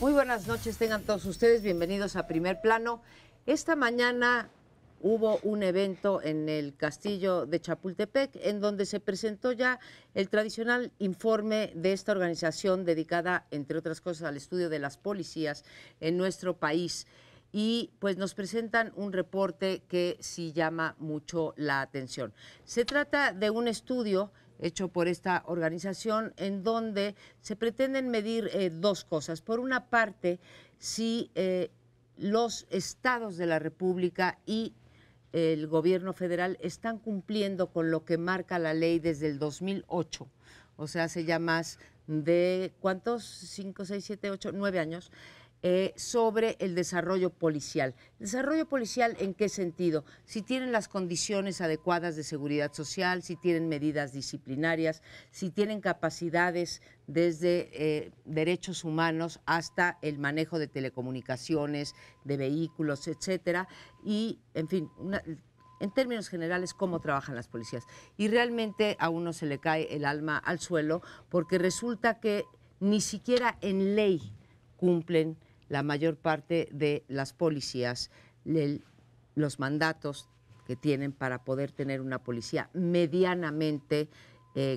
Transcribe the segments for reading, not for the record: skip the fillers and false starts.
Muy buenas noches, tengan todos ustedes bienvenidos a Primer Plano. Esta mañana hubo un evento en el Castillo de Chapultepec en donde se presentó ya el tradicional informe de esta organización dedicada, entre otras cosas, al estudio de las policías en nuestro país. Y pues nos presentan un reporte que sí llama mucho la atención. Se trata de un estudio hecho por esta organización en donde se pretenden medir dos cosas. Por una parte, si los estados de la República y el gobierno federal están cumpliendo con lo que marca la ley desde el 2008, o sea, hace ya más de, ¿cuántos? 5, 6, 7, 8, 9 años, sobre el desarrollo policial. ¿Desarrollo policial en qué sentido? Si tienen las condiciones adecuadas de seguridad social, si tienen medidas disciplinarias, si tienen capacidades desde derechos humanos hasta el manejo de telecomunicaciones, de vehículos, etcétera, y, en fin, en términos generales, cómo trabajan las policías. Y realmente a uno se le cae el alma al suelo porque resulta que ni siquiera en ley cumplen la mayor parte de las policías los mandatos que tienen para poder tener una policía medianamente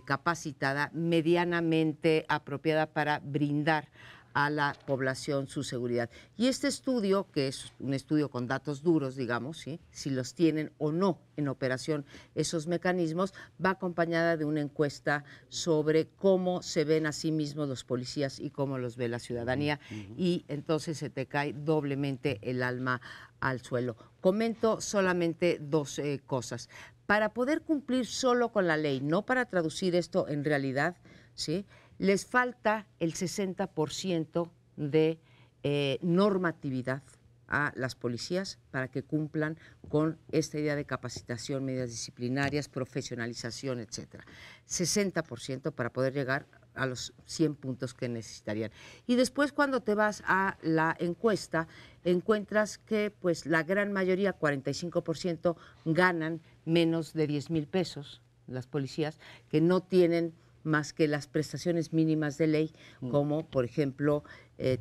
capacitada, medianamente apropiada para brindar a la población su seguridad. Y este estudio, que es un estudio con datos duros, digamos, ¿sí?, si los tienen o no en operación esos mecanismos, va acompañada de una encuesta sobre cómo se ven a sí mismos los policías y cómo los ve la ciudadanía, y entonces se te cae doblemente el alma al suelo. Comento solamente dos cosas. Para poder cumplir solo con la ley, no para traducir esto en realidad, ¿sí?, les falta el 60% de normatividad a las policías para que cumplan con esta idea de capacitación, medidas disciplinarias, profesionalización, etcétera. 60% para poder llegar a los 100 puntos que necesitarían. Y después, cuando te vas a la encuesta, encuentras que pues la gran mayoría, 45%, ganan menos de 10,000 pesos, las policías, que no tienen más que las prestaciones mínimas de ley, como por ejemplo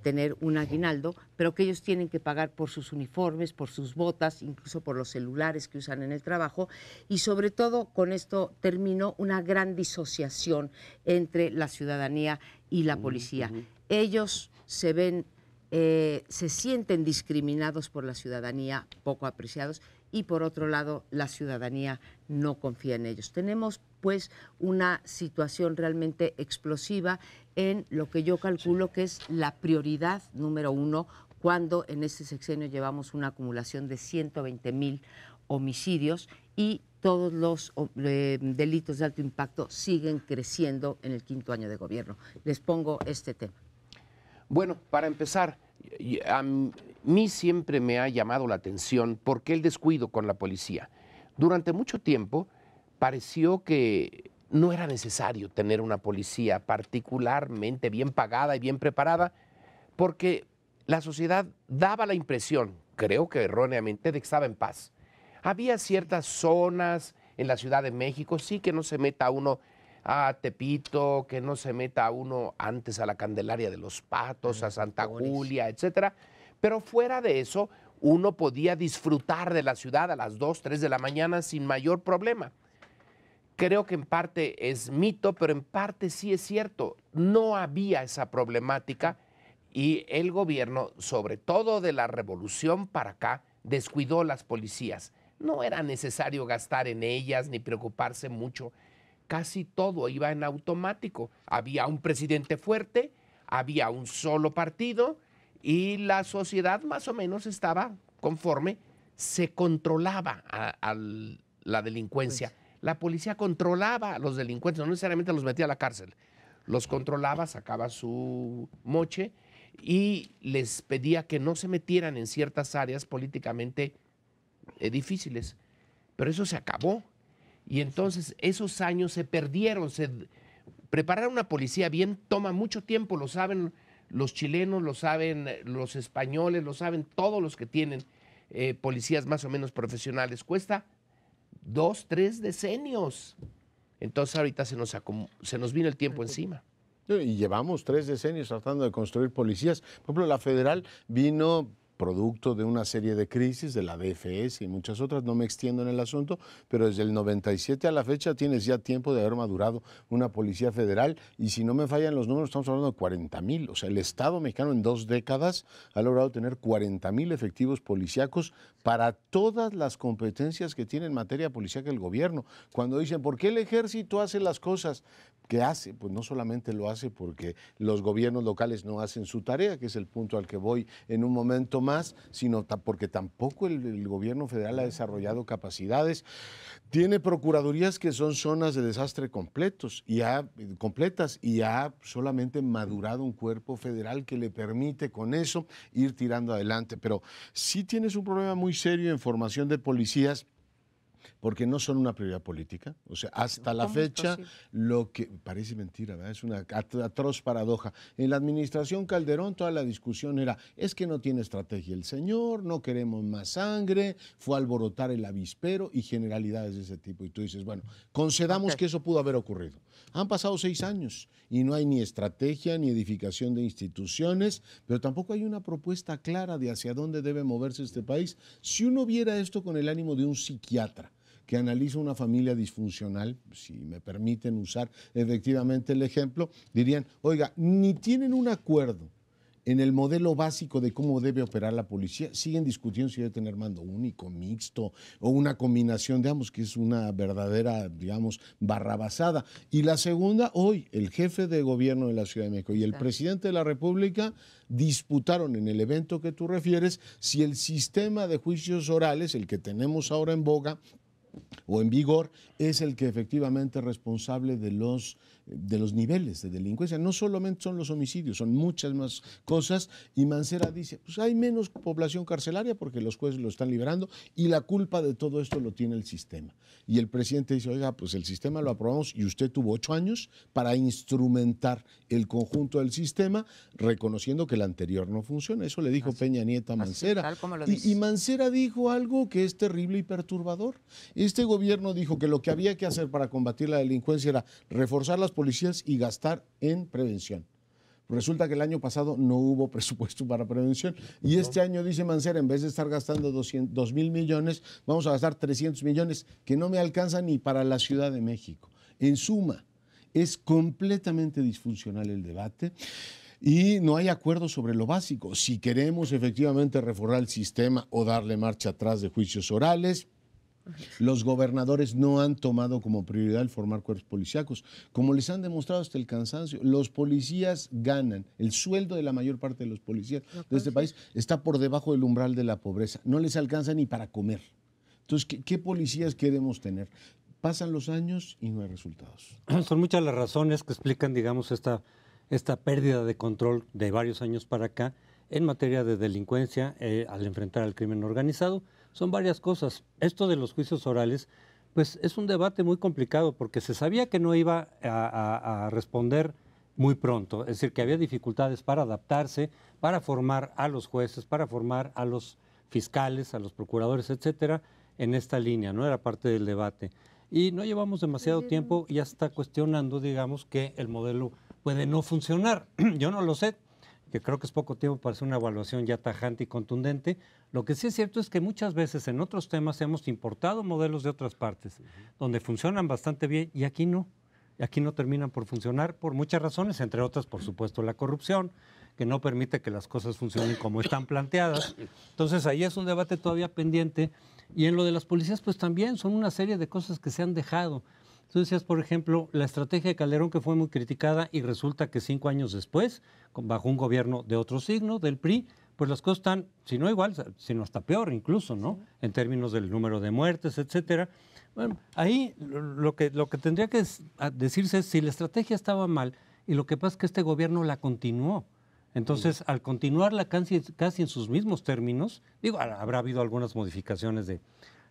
tener un aguinaldo, pero que ellos tienen que pagar por sus uniformes, por sus botas, incluso por los celulares que usan en el trabajo, y sobre todo, con esto terminó, una gran disociación entre la ciudadanía y la policía. Ellos se ven, se sienten discriminados por la ciudadanía, poco apreciados, y por otro lado, la ciudadanía no confía en ellos. Tenemos pues una situación realmente explosiva en lo que yo calculo que es la prioridad número uno, cuando en este sexenio llevamos una acumulación de 120,000 homicidios y todos los delitos de alto impacto siguen creciendo en el quinto año de gobierno. Les pongo este tema. Bueno, para empezar, a mí siempre me ha llamado la atención por qué el descuido con la policía. Durante mucho tiempo pareció que no era necesario tener una policía particularmente bien pagada y bien preparada, porque la sociedad daba la impresión, creo que erróneamente, de que estaba en paz. Había ciertas zonas en la Ciudad de México, sí, que no se meta uno a Tepito, que no se meta uno antes a la Candelaria de los Patos, a Santa Julia, etcétera. Pero fuera de eso, uno podía disfrutar de la ciudad a las 2, 3 de la mañana sin mayor problema. Creo que en parte es mito, pero en parte sí es cierto. No había esa problemática y el gobierno, sobre todo de la revolución para acá, descuidó las policías. No era necesario gastar en ellas ni preocuparse mucho. Casi todo iba en automático. Había un presidente fuerte, había un solo partido y la sociedad más o menos estaba conforme. Se controlaba a la delincuencia. La policía controlaba a los delincuentes, no necesariamente los metía a la cárcel. Los controlaba, sacaba su moche y les pedía que no se metieran en ciertas áreas políticamente difíciles. Pero eso se acabó. Y entonces esos años se perdieron. Preparar una policía bien toma mucho tiempo, lo saben los chilenos, lo saben los españoles, lo saben todos los que tienen policías más o menos profesionales. Cuesta 2, 3 decenios. Entonces ahorita se nos vino el tiempo encima. Y llevamos 3 decenios tratando de construir policías. Por ejemplo, la federal vino producto de una serie de crisis, de la DFS y muchas otras, no me extiendo en el asunto, pero desde el 97 a la fecha tienes ya tiempo de haber madurado una policía federal y si no me fallan los números estamos hablando de 40,000, o sea, el Estado mexicano en 2 décadas ha logrado tener 40,000 efectivos policíacos para todas las competencias que tiene en materia policíaca el gobierno. Cuando dicen, ¿por qué el ejército hace las cosas que hace? Pues no solamente lo hace porque los gobiernos locales no hacen su tarea, que es el punto al que voy en un momento más, sino porque tampoco el gobierno federal ha desarrollado capacidades. Tiene procuradurías que son zonas de desastre completas y ha solamente madurado un cuerpo federal que le permite con eso ir tirando adelante. Pero sí tienes un problema muy serio en formación de policías, porque no son una prioridad política. O sea, hasta la fecha, lo que parece mentira, ¿verdad? Es una atroz paradoja. En la administración Calderón toda la discusión era, es que no tiene estrategia el señor, no queremos más sangre, fue a alborotar el avispero y generalidades de ese tipo. Y tú dices, bueno, concedamos que eso pudo haber ocurrido. Han pasado 6 años y no hay ni estrategia ni edificación de instituciones, pero tampoco hay una propuesta clara de hacia dónde debe moverse este país. Si uno viera esto con el ánimo de un psiquiatra que analiza una familia disfuncional, si me permiten usar efectivamente el ejemplo, dirían, oiga, ni tienen un acuerdo en el modelo básico de cómo debe operar la policía, siguen discutiendo si debe tener mando único, mixto o una combinación de ambos, que es una verdadera, digamos, barrabasada. Y la segunda, hoy el jefe de gobierno de la Ciudad de México y el presidente de la República disputaron en el evento que tú refieres si el sistema de juicios orales, el que tenemos ahora en boga, o en vigor, es el que efectivamente es responsable de los niveles de delincuencia. No solamente son los homicidios, son muchas más cosas. Y Mancera dice, pues hay menos población carcelaria porque los jueces lo están liberando y la culpa de todo esto lo tiene el sistema. Y el presidente dice, oiga, pues el sistema lo aprobamos y usted tuvo 8 años para instrumentar el conjunto del sistema, reconociendo que el anterior no funciona. Eso le dijo Peña Nieto a Mancera. Y Mancera dijo algo que es terrible y perturbador. Este gobierno dijo que lo que había que hacer para combatir la delincuencia era reforzar las policías y gastar en prevención. Resulta que el año pasado no hubo presupuesto para prevención y este año, dice Mancera, en vez de estar gastando 2,000 millones, vamos a gastar 300 millones, que no me alcanzan ni para la Ciudad de México. En suma, es completamente disfuncional el debate. Y no hay acuerdo sobre lo básico. Si queremos efectivamente reforzar el sistema o darle marcha atrás de juicios orales, los gobernadores no han tomado como prioridad el formar cuerpos policíacos, como les han demostrado hasta el cansancio. Los policías ganan, el sueldo de la mayor parte de los policías de este país está por debajo del umbral de la pobreza, no les alcanza ni para comer. Entonces, ¿qué policías queremos tener? Pasan los años y no hay resultados. Son muchas las razones que explican, digamos, esta pérdida de control de varios años para acá en materia de delincuencia al enfrentar al crimen organizado. Son varias cosas. Esto de los juicios orales, pues es un debate muy complicado porque se sabía que no iba a responder muy pronto, es decir, que había dificultades para adaptarse, para formar a los jueces, para formar a los fiscales, a los procuradores, etcétera, en esta línea, ¿no? Era parte del debate. Y no llevamos demasiado tiempo y ya está cuestionando, digamos, que el modelo puede no funcionar. Yo no lo sé, que creo que es poco tiempo para hacer una evaluación ya tajante y contundente. Lo que sí es cierto es que muchas veces en otros temas hemos importado modelos de otras partes, donde funcionan bastante bien y aquí no. Aquí no terminan por funcionar por muchas razones, entre otras, por supuesto, la corrupción, que no permite que las cosas funcionen como están planteadas. Entonces, ahí es un debate todavía pendiente. Y en lo de las policías, pues también son una serie de cosas que se han dejado. Tú decías, por ejemplo, la estrategia de Calderón, que fue muy criticada, y resulta que 5 años después, bajo un gobierno de otro signo, del PRI, pues las cosas están, si no igual, sino hasta peor incluso, ¿no? En términos del número de muertes, etcétera. Bueno, ahí lo que tendría que decirse es si la estrategia estaba mal, y lo que pasa es que este gobierno la continuó. Entonces, al continuarla casi en sus mismos términos, digo, habrá habido algunas modificaciones de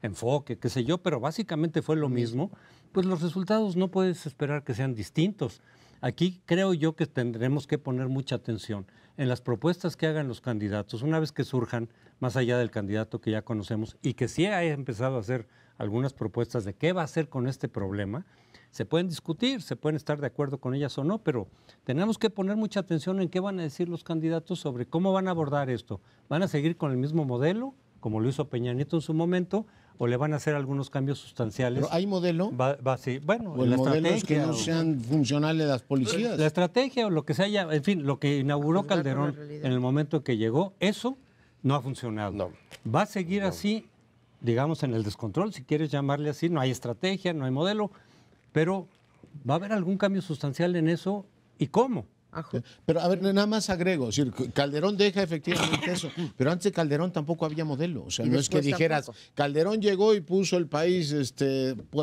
enfoque, qué sé yo, pero básicamente fue lo mismo, pues los resultados no puedes esperar que sean distintos. Aquí creo yo que tendremos que poner mucha atención en las propuestas que hagan los candidatos, una vez que surjan, más allá del candidato que ya conocemos y que sí ha empezado a hacer algunas propuestas de qué va a hacer con este problema. Se pueden discutir, se pueden estar de acuerdo con ellas o no, pero tenemos que poner mucha atención en qué van a decir los candidatos sobre cómo van a abordar esto. ¿Van a seguir con el mismo modelo, como lo hizo Peña Nieto en su momento, o le van a hacer algunos cambios sustanciales? ¿Pero hay modelo? Sí. Bueno, ¿O el modelo es que no sean funcionales las policías? La estrategia o lo que se haya, en fin, lo que inauguró Juzgar por la Calderón realidad. en el momento que llegó, eso no ha funcionado. No. Va a seguir así, digamos, en el descontrol, si quieres llamarle así. No hay estrategia, no hay modelo, pero ¿va a haber algún cambio sustancial en eso? ¿Y cómo? Pero a ver, nada más agrego, es decir, Calderón deja efectivamente eso, pero antes de Calderón tampoco había modelo, o sea, Y no es que después dijeras, tampoco. Calderón llegó y puso el país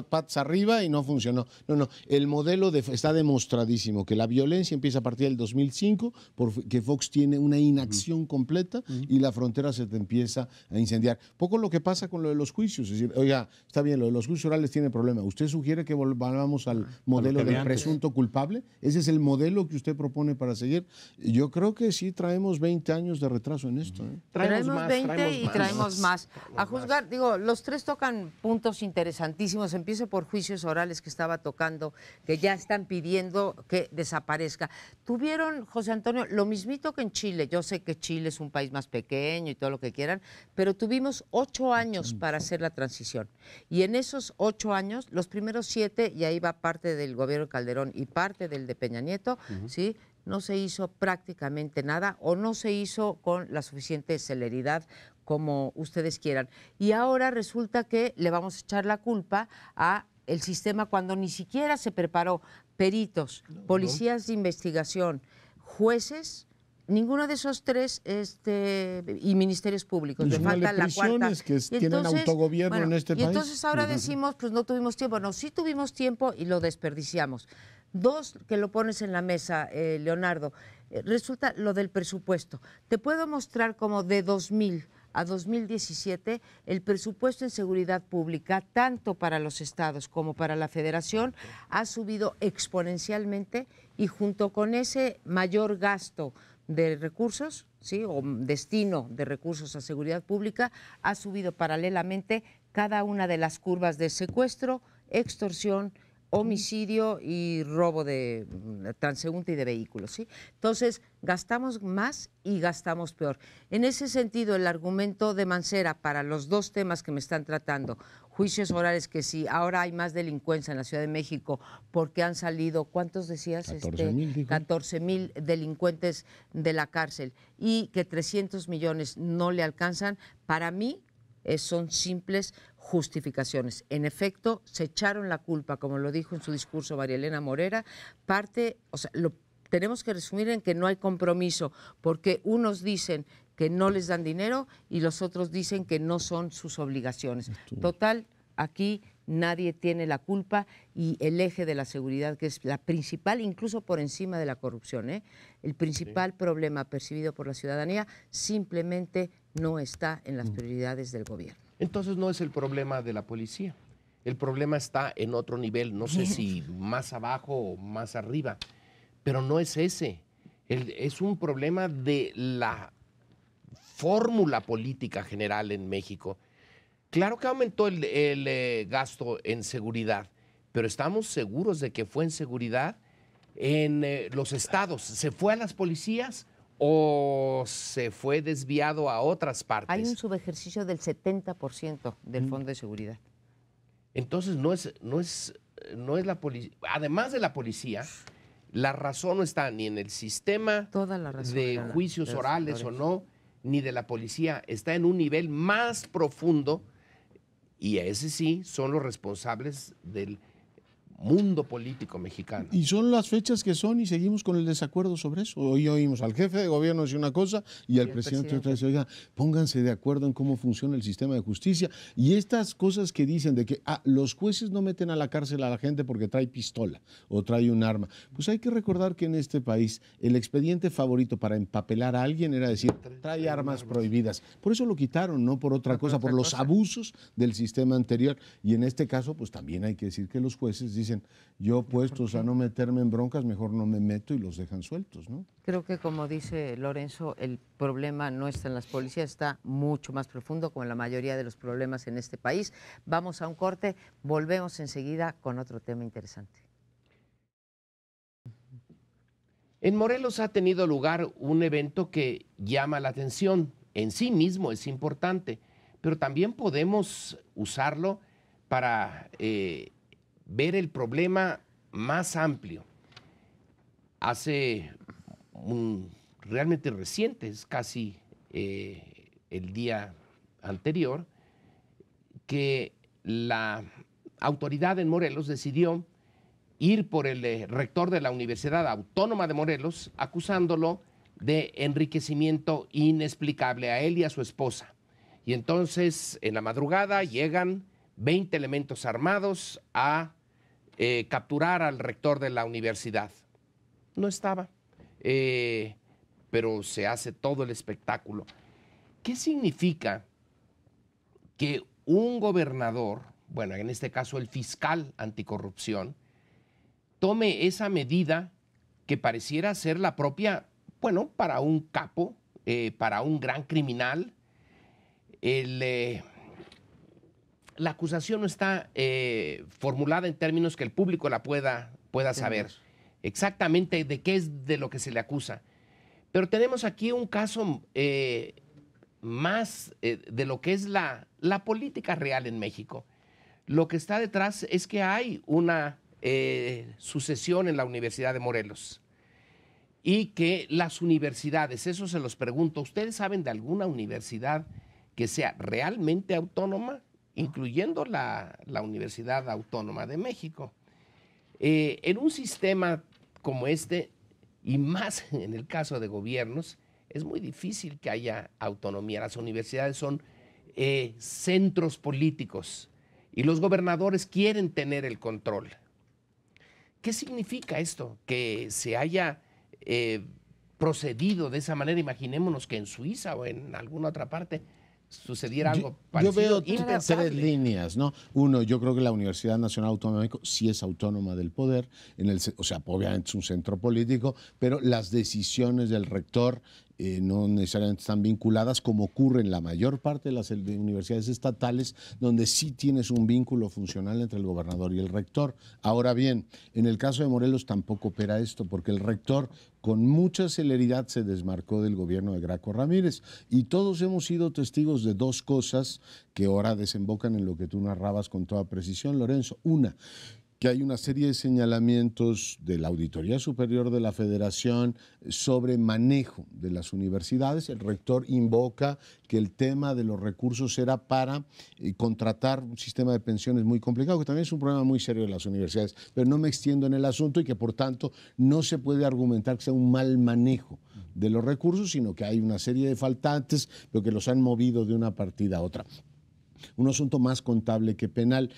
patas arriba y no funcionó. No, el modelo está demostradísimo, que la violencia empieza a partir del 2005, porque Fox tiene una inacción completa y la frontera se te empieza a incendiar. Poco lo que pasa con lo de los juicios, es decir, oiga, está bien, lo de los juicios orales tiene problema, ¿usted sugiere que volvamos al modelo que del había antes. presunto culpable? ¿Ese es el modelo que usted propone para seguir? Yo creo que sí traemos 20 años de retraso en esto. Traemos más, 20 y más. traemos más. A juzgar, digo, los tres tocan puntos interesantísimos. Empiezo por juicios orales que estaba tocando, que ya están pidiendo que desaparezca. Tuvieron, José Antonio, lo mismito que en Chile. Yo sé que Chile es un país más pequeño y todo lo que quieran, pero tuvimos 8 años para hacer la transición. Y en esos 8 años, los primeros 7, y ahí va parte del gobierno de Calderón y parte del de Peña Nieto, ¿sí?, no se hizo prácticamente nada o no se hizo con la suficiente celeridad como ustedes quieran. Y ahora resulta que le vamos a echar la culpa a el sistema cuando ni siquiera se preparó. Peritos, policías de investigación, jueces, ninguno de esos tres y ministerios públicos. Y Le súmale falta la cuarta. prisiones que Y tienen autogobierno en este y país. entonces ahora decimos, pues no tuvimos tiempo. No, sí tuvimos tiempo y lo desperdiciamos. Dos, que lo pones en la mesa, Leonardo, resulta lo del presupuesto. Te puedo mostrar cómo de 2000 a 2017 el presupuesto en seguridad pública, tanto para los estados como para la federación, ha subido exponencialmente y junto con ese mayor gasto de recursos, ¿sí?, o destino de recursos a seguridad pública, ha subido paralelamente cada una de las curvas de secuestro, extorsión, homicidio y robo de transeúnte y de vehículos, ¿sí? Entonces, gastamos más y gastamos peor. En ese sentido, el argumento de Mancera para los dos temas que me están tratando, juicios orales, que sí, ahora hay más delincuencia en la Ciudad de México porque han salido, ¿cuántos decías? 14,000, dijo. 14,000 delincuentes de la cárcel y que 300 millones no le alcanzan, para mí son simples justificaciones. En efecto, se echaron la culpa, como lo dijo en su discurso María Elena Morera, lo tenemos que resumir en que no hay compromiso, porque unos dicen que no les dan dinero y los otros dicen que no son sus obligaciones. Total, aquí nadie tiene la culpa y el eje de la seguridad, que es la principal, incluso por encima de la corrupción, el principal problema percibido por la ciudadanía, simplemente no está en las prioridades del gobierno. Entonces no es el problema de la policía. El problema está en otro nivel, no sé si más abajo o más arriba, pero no es ese. Es un problema de la fórmula política general en México. Claro que aumentó el gasto en seguridad, pero estamos seguros de que fue en seguridad en los estados. ¿Se fue a las policías o se fue desviado a otras partes? Hay un subejercicio del 70% del Fondo de Seguridad. Entonces no es la policía. Además de la policía, la razón no está ni en el sistema Toda la razón de era juicios de los orales o Lorenzo. no, ni de la policía. Está en un nivel más profundo y ese sí son los responsables del mundo político mexicano. Y son las fechas que son y seguimos con el desacuerdo sobre eso. Hoy oímos al jefe de gobierno decir una cosa y al presidente otra vez, oiga, pónganse de acuerdo en cómo funciona el sistema de justicia. Y estas cosas que dicen de que los jueces no meten a la cárcel a la gente porque trae pistola o trae un arma. Pues hay que recordar que en este país el expediente favorito para empapelar a alguien era decir, trae armas prohibidas. Por eso lo quitaron, no por otra cosa, por los abusos del sistema anterior. Y en este caso, pues también hay que decir que los jueces dicen, dicen, yo puestos a no meterme en broncas, mejor no me meto y los dejan sueltos, ¿no? Creo que, como dice Lorenzo, el problema no está en las policías, está mucho más profundo, como en la mayoría de los problemas en este país. Vamos a un corte, volvemos enseguida con otro tema interesante. En Morelos ha tenido lugar un evento que llama la atención. En sí mismo es importante, pero también podemos usarlo para ver el problema más amplio. Hace realmente reciente, es casi el día anterior, que la autoridad en Morelos decidió ir por el rector de la Universidad Autónoma de Morelos, acusándolo de enriquecimiento inexplicable a él y a su esposa. Y entonces, en la madrugada, llegan 20 elementos armados a capturar al rector de la universidad. No estaba, pero se hace todo el espectáculo. ¿Qué significa que un gobernador, bueno, en este caso el fiscal anticorrupción, tome esa medida que pareciera ser la propia, bueno, para un capo, para un gran criminal? La acusación no está formulada en términos que el público la pueda saber exactamente de qué es de lo que se le acusa. Pero tenemos aquí un caso más de lo que es la política real en México. Lo que está detrás es que hay una sucesión en la Universidad de Morelos y que las universidades, eso se los pregunto, ¿ustedes saben de alguna universidad que sea realmente autónoma, incluyendo la Universidad Autónoma de México? En un sistema como este, y más en el caso de gobiernos, es muy difícil que haya autonomía. Las universidades son centros políticos y los gobernadores quieren tener el control. ¿Qué significa esto? Que se haya procedido de esa manera. Imaginémonos que en Suiza o en alguna otra parte sucediera algo parecido. Yo veo tres líneas, ¿no? Uno, yo creo que la Universidad Nacional Autónoma de México sí es autónoma del poder, o sea, obviamente es un centro político, pero las decisiones del rector no necesariamente están vinculadas, como ocurre en la mayor parte de las universidades estatales, donde sí tienes un vínculo funcional entre el gobernador y el rector. Ahora bien, en el caso de Morelos tampoco opera esto, porque el rector con mucha celeridad se desmarcó del gobierno de Graco Ramírez, y todos hemos sido testigos de dos cosas que ahora desembocan en lo que tú narrabas con toda precisión, Lorenzo. Una, que hay una serie de señalamientos de la Auditoría Superior de la Federación sobre manejo de las universidades. El rector invoca que el tema de los recursos era para contratar un sistema de pensiones muy complicado, que también es un problema muy serio de las universidades, pero no me extiendo en el asunto y que por tanto no se puede argumentar que sea un mal manejo de los recursos, sino que hay una serie de faltantes, pero que los han movido de una partida a otra. Un asunto más contable que penal.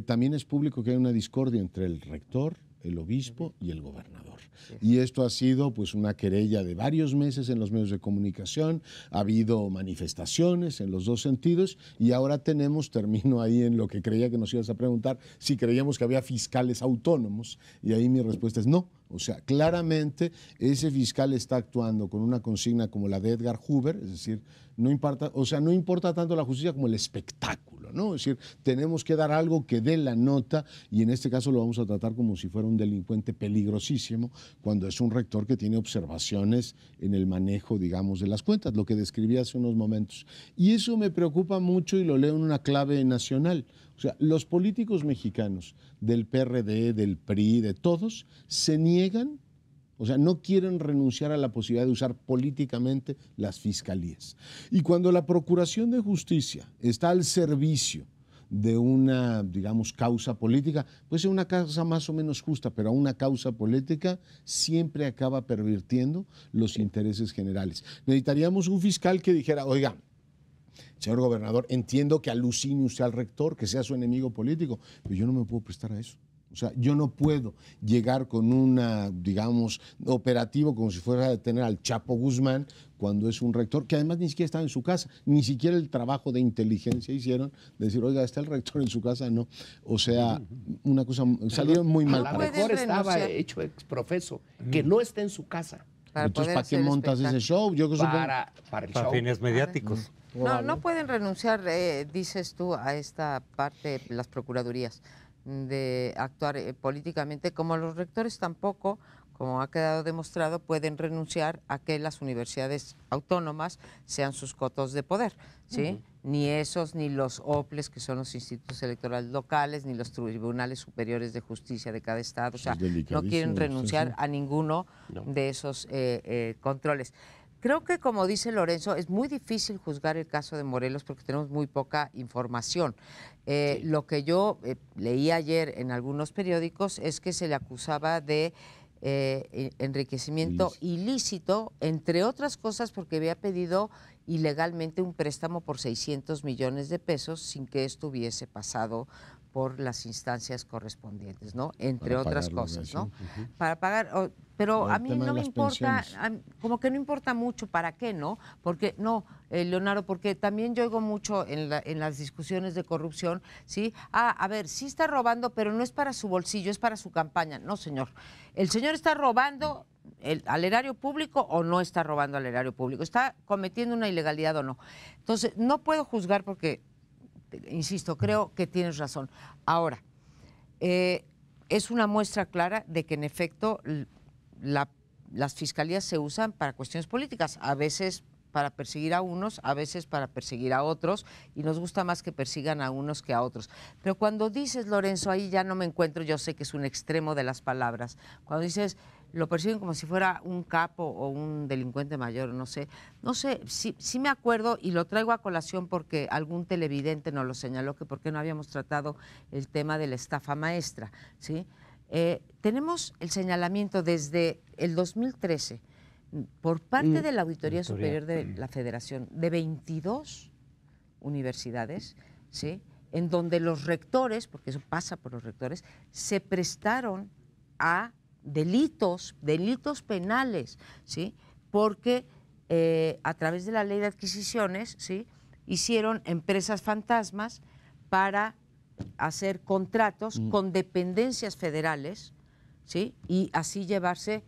También es público que hay una discordia entre el rector, el obispo y el gobernador. Y esto ha sido pues una querella de varios meses en los medios de comunicación, ha habido manifestaciones en los dos sentidos y ahora termino ahí en lo que creía que nos ibas a preguntar, si creíamos que había fiscales autónomos, y ahí mi respuesta es no. O sea, claramente ese fiscal está actuando con una consigna como la de Edgar Hoover, es decir, no importa tanto la justicia como el espectáculo, ¿no? Es decir, tenemos que dar algo que dé la nota, y en este caso lo vamos a tratar como si fuera un delincuente peligrosísimo, cuando es un rector que tiene observaciones en el manejo, digamos, de las cuentas, lo que describí hace unos momentos. Y eso me preocupa mucho y lo leo en una clave nacional. O sea, los políticos mexicanos del PRD, del PRI, de todos, se niegan, o sea, no quieren renunciar a la posibilidad de usar políticamente las fiscalías. Y cuando la Procuración de Justicia está al servicio de una, digamos, causa política, puede ser una causa más o menos justa, pero a una causa política siempre acaba pervirtiendo los intereses generales. Necesitaríamos un fiscal que dijera, oiga, señor gobernador, entiendo que alucine usted al rector, que sea su enemigo político, pero yo no me puedo prestar a eso. O sea, yo no puedo llegar con una, digamos, operativo como si fuera a detener al Chapo Guzmán cuando es un rector que además ni siquiera estaba en su casa, ni siquiera el trabajo de inteligencia hicieron, de decir, oiga, ¿está el rector en su casa? No. O sea, una cosa, salieron muy mal. A lo para mejor estaba hecho exprofeso, que no esté en su casa. Entonces, ¿para qué montas ese show? Yo que para el para show. fines mediáticos. No pueden renunciar, dices tú, a esta parte, las procuradurías, de actuar políticamente, como los rectores tampoco, como ha quedado demostrado, pueden renunciar a que las universidades autónomas sean sus cotos de poder, ¿sí? Ni esos, ni los OPLES, que son los institutos electorales locales, ni los tribunales superiores de justicia de cada estado. O sea, no quieren renunciar a ninguno de esos controles. Creo que, como dice Lorenzo, es muy difícil juzgar el caso de Morelos porque tenemos muy poca información. Lo que yo leí ayer en algunos periódicos es que se le acusaba de enriquecimiento ilícito, entre otras cosas porque había pedido ilegalmente un préstamo por 600 millones de pesos sin que esto hubiese pasado por las instancias correspondientes, ¿no? Entre otras cosas, ¿no? Para pagar, pero a mí no me importa, como que no importa mucho para qué, ¿no? Porque, no, Leonardo, porque también yo oigo mucho en las discusiones de corrupción, ¿sí? A ver, sí está robando, pero no es para su bolsillo, es para su campaña. No, señor. El señor está robando al erario público o no está robando al erario público, está cometiendo una ilegalidad o no. Entonces, no puedo juzgar porque, insisto, creo que tienes razón. Ahora, es una muestra clara de que en efecto las fiscalías se usan para cuestiones políticas, a veces para perseguir a unos, a veces para perseguir a otros, y nos gusta más que persigan a unos que a otros. Pero cuando dices, Lorenzo, ahí ya no me encuentro, yo sé que es un extremo de las palabras, cuando dices, lo persiguen como si fuera un capo o un delincuente mayor, no sé, sí me acuerdo y lo traigo a colación porque algún televidente nos lo señaló, que por qué no habíamos tratado el tema de la estafa maestra, ¿sí? Tenemos el señalamiento desde el 2013 por parte de la Auditoría Superior de la Federación de 22 universidades, ¿sí? En donde los rectores, porque eso pasa por los rectores, se prestaron a delitos penales, ¿sí? Porque a través de la ley de adquisiciones, ¿sí? Hicieron empresas fantasmas para hacer contratos con dependencias federales, ¿sí? Y así llevarse,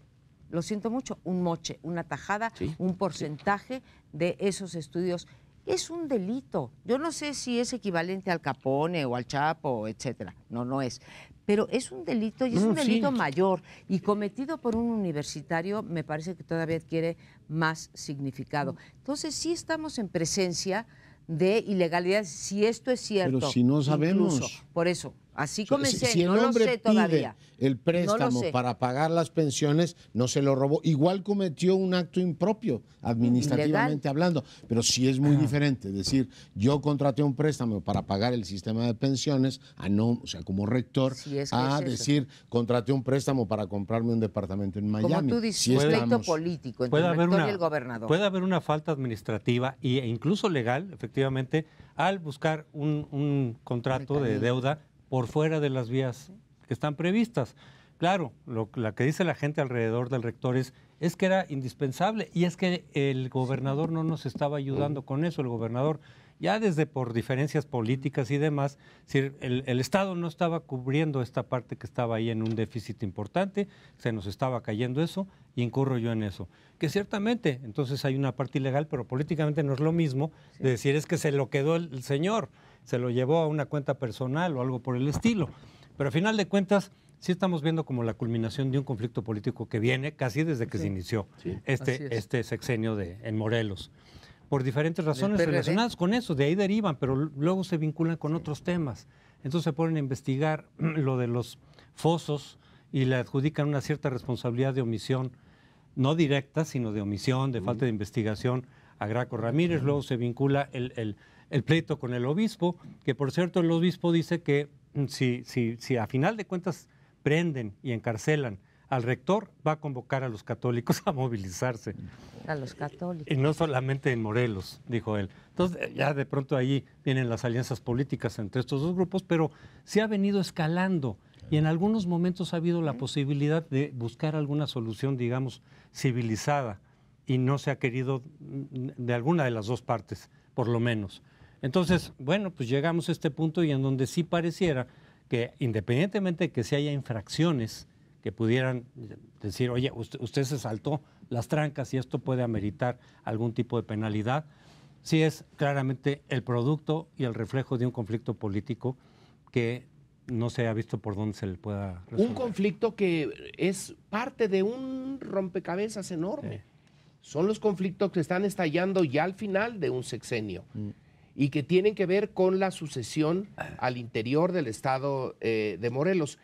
lo siento mucho, un moche, una tajada, un porcentaje de esos estudios. Es un delito. Yo no sé si es equivalente al Capone o al Chapo, etcétera. No es. Pero es un delito y es un delito mayor. Y cometido por un universitario me parece que todavía adquiere más significado. Entonces sí estamos en presencia de ilegalidad, si esto es cierto. Pero si no sabemos. Incluso, por eso, así comencé, si el no lo hombre sé todavía. Pide el préstamo para pagar las pensiones, no se lo robó. Igual cometió un acto impropio, administrativamente hablando. Pero sí es muy diferente decir, yo contraté un préstamo para pagar el sistema de pensiones, o sea, como rector, decir, contraté un préstamo para comprarme un departamento en Miami. Como tú dices, un pleito político entre el rector y el gobernador. Puede haber una falta administrativa e incluso legal, efectivamente, al buscar un contrato de deuda por fuera de las vías que están previstas. Claro, la que dice la gente alrededor del rector es que era indispensable y es que el gobernador no nos estaba ayudando con eso. El gobernador, ya desde por diferencias políticas y demás, el Estado no estaba cubriendo esta parte que estaba ahí en un déficit importante, se nos estaba cayendo eso y incurro yo en eso. Que ciertamente, entonces hay una parte ilegal, pero políticamente no es lo mismo de decir es que se lo quedó el señor, se lo llevó a una cuenta personal o algo por el estilo. Pero a final de cuentas, sí estamos viendo como la culminación de un conflicto político que viene casi desde que se inició este sexenio en Morelos. Por diferentes razones relacionadas con eso, de ahí derivan, pero luego se vinculan con otros temas. Entonces se ponen a investigar lo de los fosos y le adjudican una cierta responsabilidad de omisión, no directa, sino de omisión, de falta de investigación a Graco Ramírez. Luego se vincula el pleito con el obispo, que por cierto el obispo dice que si a final de cuentas prenden y encarcelan al rector, va a convocar a los católicos a movilizarse. A los católicos. Y no solamente en Morelos, dijo él. Entonces ya de pronto ahí vienen las alianzas políticas entre estos dos grupos, pero se ha venido escalando y en algunos momentos ha habido la posibilidad de buscar alguna solución, digamos, civilizada, y no se ha querido de alguna de las dos partes, por lo menos. Entonces, bueno, pues llegamos a este punto y en donde sí pareciera que independientemente de que si haya infracciones que pudieran decir, oye, usted se saltó las trancas y esto puede ameritar algún tipo de penalidad, sí es claramente el producto y el reflejo de un conflicto político que no se ha visto por dónde se le pueda resolver. Un conflicto que es parte de un rompecabezas enorme. Sí. Son los conflictos que están estallando ya al final de un sexenio y que tienen que ver con la sucesión al interior del estado de Morelos.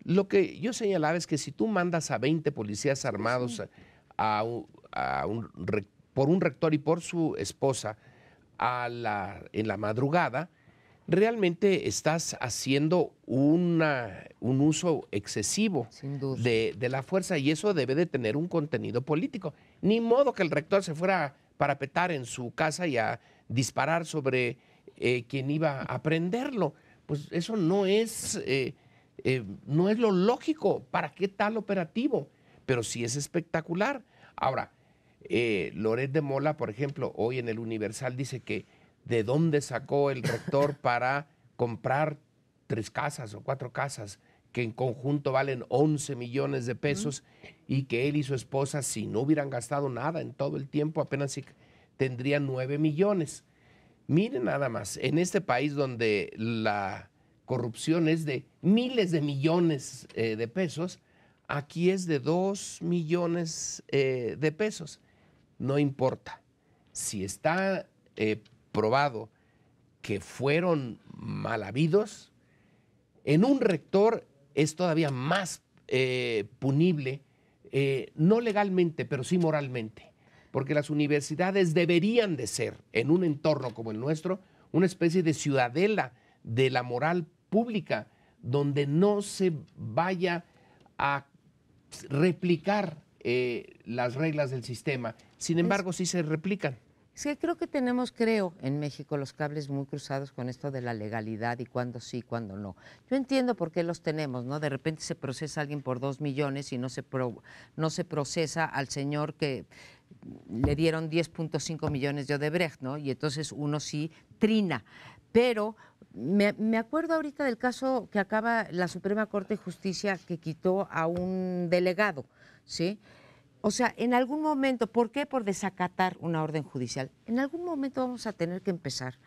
Lo que yo señalaba es que si tú mandas a 20 policías armados por un rector y por su esposa en la madrugada, realmente estás haciendo un uso excesivo Sin duda. de la fuerza, y eso debe de tener un contenido político. Ni modo que el rector se fuera a parapetar en su casa y a disparar sobre quien iba a prenderlo. Pues eso no es lo lógico. ¿Para qué tal operativo? Pero sí es espectacular. Ahora, Loret de Mola, por ejemplo, hoy en el Universal dice que de dónde sacó el rector para comprar 3 casas o 4 casas que en conjunto valen 11 millones de pesos y que él y su esposa, si no hubieran gastado nada en todo el tiempo, apenas si tendrían 9 millones. Miren nada más, en este país donde la corrupción es de miles de millones de pesos, aquí es de 2 millones de pesos. No importa. Si está probado que fueron mal habidos, en un rector es todavía más punible, no legalmente, pero sí moralmente, porque las universidades deberían de ser, en un entorno como el nuestro, una especie de ciudadela de la moral pública, donde no se vaya a replicar las reglas del sistema. Sin embargo, sí se replican. Es que creo en México los cables muy cruzados con esto de la legalidad y cuándo sí, cuándo no. Yo entiendo por qué los tenemos, ¿no? De repente se procesa a alguien por 2 millones y no se procesa al señor que le dieron 10.5 millones de Odebrecht, ¿no? Y entonces uno sí trina. Pero me acuerdo ahorita del caso que acaba la Suprema Corte de Justicia, que quitó a un delegado, ¿sí? O sea, en algún momento, ¿por qué? Por desacatar una orden judicial. En algún momento vamos a tener que empezar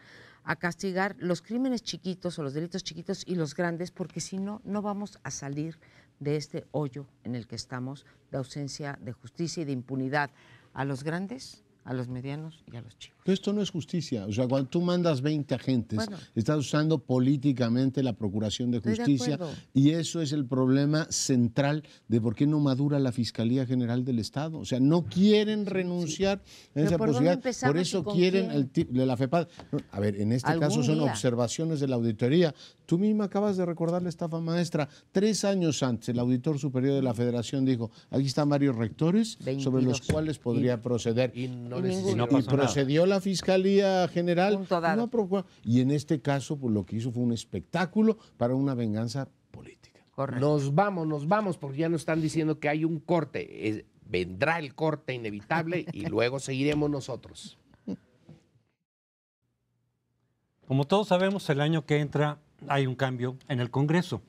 a castigar los crímenes chiquitos o los delitos chiquitos y los grandes, porque si no, no vamos a salir de este hoyo en el que estamos, de ausencia de justicia y de impunidad a los grandes, a los medianos y a los chicos. Pero esto no es justicia. O sea, cuando tú mandas 20 agentes, Bueno, estás usando políticamente la Procuración de estoy de Justicia, acuerdo. y eso es el problema central de por qué no madura la Fiscalía General del Estado. O sea, no quieren renunciar a Pero esa ¿por dónde posibilidad. empezamos Por y eso con quieren quién? de la FEPAD. No, a ver, en este Algún caso son día. observaciones de la auditoría. Tú misma acabas de recordar la estafa maestra. 3 años antes, el auditor superior de la Federación dijo, aquí están varios rectores sobre los 22. cuales podría proceder. Y no Y les ninguno. hicieron No Y pasó nada. procedió la Fiscalía General. Punto dado. No aprobó. Y en este caso, pues, lo que hizo fue un espectáculo para una venganza política. Correcto. Nos vamos, porque ya nos están diciendo que hay un corte. Vendrá el corte inevitable y luego seguiremos nosotros. Como todos sabemos, el año que entra hay un cambio en el Congreso.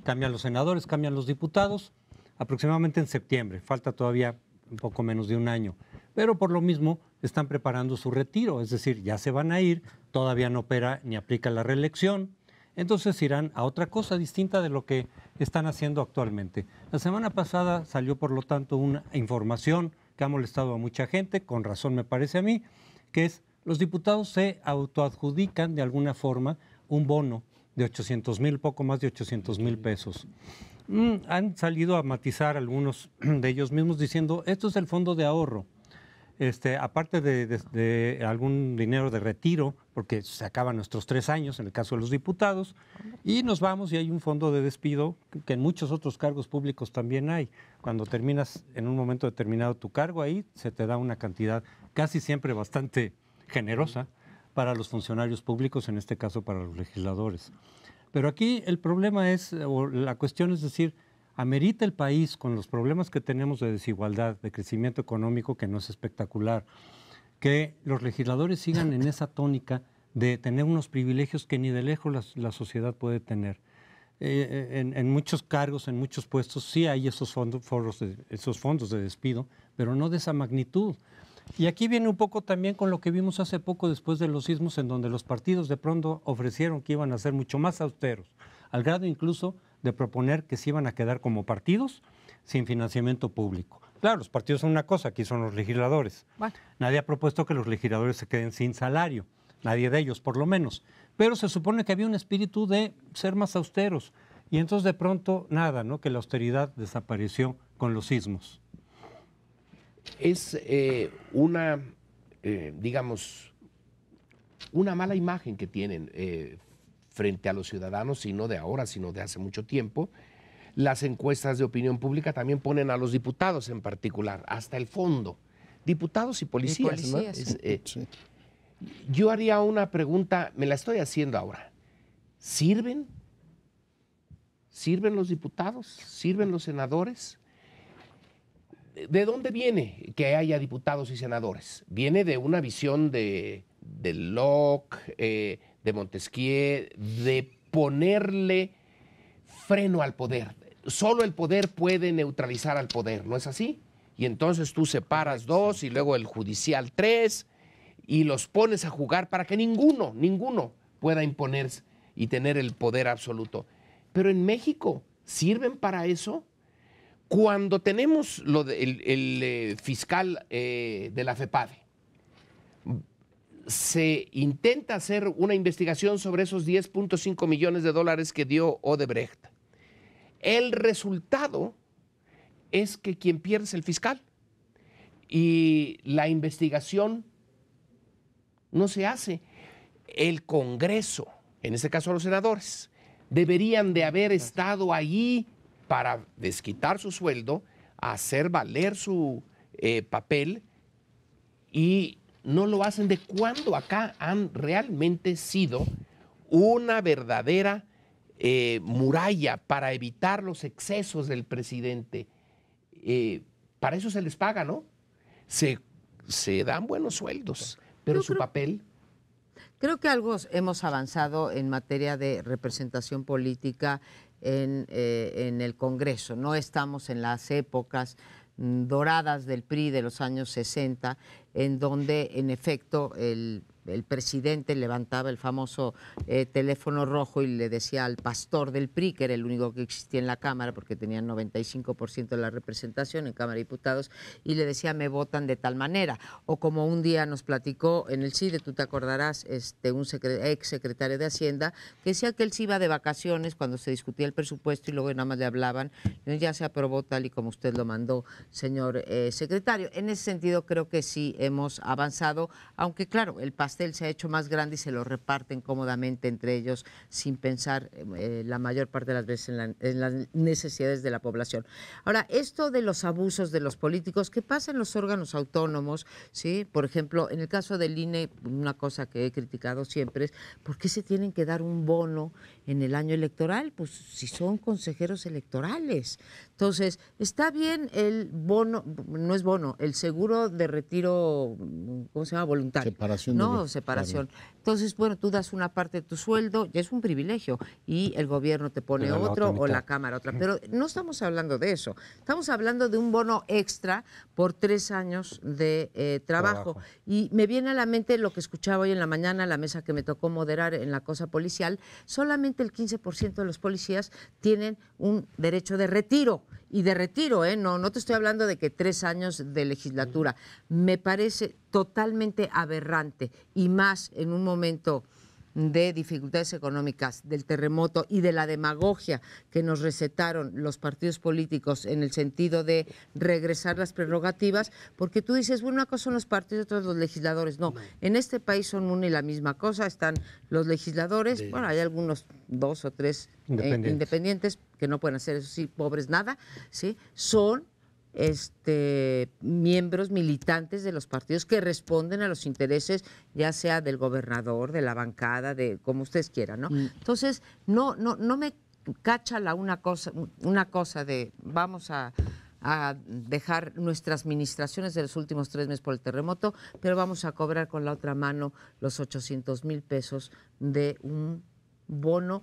Cambian los senadores, cambian los diputados, aproximadamente en septiembre. Falta todavía un poco menos de un año. Pero por lo mismo están preparando su retiro, es decir, ya se van a ir, todavía no opera ni aplica la reelección. Entonces irán a otra cosa distinta de lo que están haciendo actualmente. La semana pasada salió, por lo tanto, una información que ha molestado a mucha gente, con razón me parece a mí, que es los diputados se autoadjudican de alguna forma un bono de 800,000, poco más de 800,000 pesos. Han salido a matizar algunos de ellos mismos diciendo, esto es el fondo de ahorro. Aparte de algún dinero de retiro, porque se acaban nuestros 3 años en el caso de los diputados, y nos vamos y hay un fondo de despido que en muchos otros cargos públicos también hay. Cuando terminas en un momento determinado tu cargo, ahí se te da una cantidad casi siempre bastante generosa para los funcionarios públicos, en este caso para los legisladores. Pero aquí el problema es, o la cuestión es decir, amerita el país con los problemas que tenemos de desigualdad, de crecimiento económico que no es espectacular, que los legisladores sigan en esa tónica de tener unos privilegios que ni de lejos la sociedad puede tener. En muchos cargos, en muchos puestos, sí hay esos fondos de despido, pero no de esa magnitud. Y aquí viene un poco también con lo que vimos hace poco después de los sismos, en donde los partidos de pronto ofrecieron que iban a ser mucho más austeros, al grado incluso de proponer que se iban a quedar como partidos sin financiamiento público. Claro, los partidos son una cosa, aquí son los legisladores. Bueno. Nadie ha propuesto que los legisladores se queden sin salario, nadie de ellos por lo menos. Pero se supone que había un espíritu de ser más austeros. Y entonces de pronto, nada, ¿no? Que la austeridad desapareció con los sismos. Es digamos, una mala imagen que tienen frente a los ciudadanos, y no de ahora, sino de hace mucho tiempo. Las encuestas de opinión pública también ponen a los diputados en particular, hasta el fondo. Diputados y policías, ¿no? Sí. Yo haría una pregunta, me la estoy haciendo ahora. ¿Sirven? ¿Sirven los diputados? ¿Sirven los senadores? ¿De dónde viene que haya diputados y senadores? Viene de una visión de Locke, de Montesquieu, de ponerle freno al poder. Solo el poder puede neutralizar al poder, ¿no es así? Y entonces tú separas dos y luego el judicial tres y los pones a jugar para que ninguno pueda imponerse y tener el poder absoluto. Pero en México, ¿sirven para eso? Cuando tenemos el fiscal de la FEPADE, se intenta hacer una investigación sobre esos 10.5 millones de dólares que dio Odebrecht. El resultado es que quien pierde es el fiscal y la investigación no se hace. El Congreso, en este caso los senadores, deberían de haber estado allí para desquitar su sueldo, hacer valer su papel, y no lo hacen. ¿De cuándo acá han realmente sido una verdadera muralla para evitar los excesos del presidente? Para eso se les paga, ¿no? Se dan buenos sueldos, pero su papel... Creo que algo hemos avanzado en materia de representación política en el Congreso. No estamos en las épocas doradas del PRI de los años 60, en donde en efecto el presidente levantaba el famoso teléfono rojo y le decía al pastor del PRI, que era el único que existía en la Cámara porque tenían 95% de la representación en Cámara de Diputados, y le decía: me votan de tal manera. O como un día nos platicó en el CIDE, tú te acordarás, un ex secretario de Hacienda, que decía que él se iba de vacaciones cuando se discutía el presupuesto y luego nada más le hablaban: ya se aprobó tal y como usted lo mandó, señor secretario. En ese sentido creo que sí hemos avanzado, aunque claro, el pastel se ha hecho más grande y se lo reparten cómodamente entre ellos sin pensar la mayor parte de las veces en las necesidades de la población. Ahora, esto de los abusos de los políticos, ¿qué pasa en los órganos autónomos? ¿Sí? Por ejemplo, en el caso del INE, una cosa que he criticado siempre es: ¿por qué se tienen que dar un bono en el año electoral? Pues si son consejeros electorales. Entonces, está bien el bono, no es bono, el seguro de retiro, ¿cómo se llama? Voluntario. Separación. No, separación. Entonces, bueno, tú das una parte de tu sueldo, ya es un privilegio, y el gobierno te pone otro o la Cámara otra. Pero no estamos hablando de eso. Estamos hablando de un bono extra por 3 años de trabajo. Y me viene a la mente lo que escuchaba hoy en la mañana, la mesa que me tocó moderar en la cosa policial. Solamente el 15% de los policías tienen un derecho de retiro. Y de retiro, no te estoy hablando de que 3 años de legislatura. Me parece totalmente aberrante, y más en un momento de dificultades económicas, del terremoto y de la demagogia que nos recetaron los partidos políticos en el sentido de regresar las prerrogativas, porque tú dices, bueno, una cosa son los partidos, otros los legisladores. No, en este país son una y la misma cosa. Están los legisladores, bueno, hay algunos 2 o 3 independientes que no pueden hacer eso, sí, pobres nada, ¿sí? Son miembros militantes de los partidos que responden a los intereses, ya sea del gobernador, de la bancada, de como ustedes quieran, ¿no? Entonces, no me cacha una cosa de vamos a dejar nuestras administraciones de los últimos 3 meses por el terremoto, pero vamos a cobrar con la otra mano los 800,000 pesos de un bono